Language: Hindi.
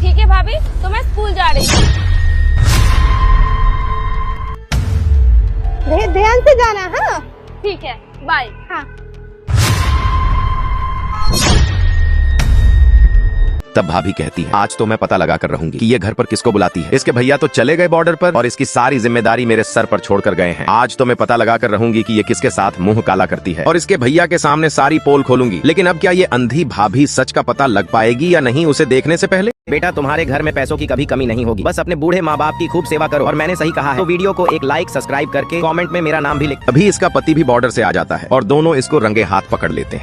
ठीक है भाभी, तो मैं स्कूल जा रही हूँ। ध्यान से जाना। हाँ ठीक है, बाय। हाँ। तब भाभी कहती है, आज तो मैं पता लगा कर रहूंगी कि ये घर पर किसको बुलाती है। इसके भैया तो चले गए बॉर्डर पर और इसकी सारी जिम्मेदारी मेरे सर पर छोड़कर गए हैं। आज तो मैं पता लगा कर रहूंगी कि ये किसके साथ मुंह काला करती है और इसके भैया के सामने सारी पोल खोलूंगी। लेकिन अब क्या ये अंधी भाभी सच का पता लग पाएगी या नहीं उसे देखने से पहले? बेटा, तुम्हारे घर में पैसों की कभी कमी नहीं होगी। बस अपने बूढ़े माँ बाप की खूब सेवा करो। और मैंने सही कहा है तो वीडियो को एक लाइक सब्सक्राइब करके कमेंट में मेरा नाम भी लिख। अभी इसका पति भी बॉर्डर से आ जाता है और दोनों इसको रंगे हाथ पकड़ लेते हैं।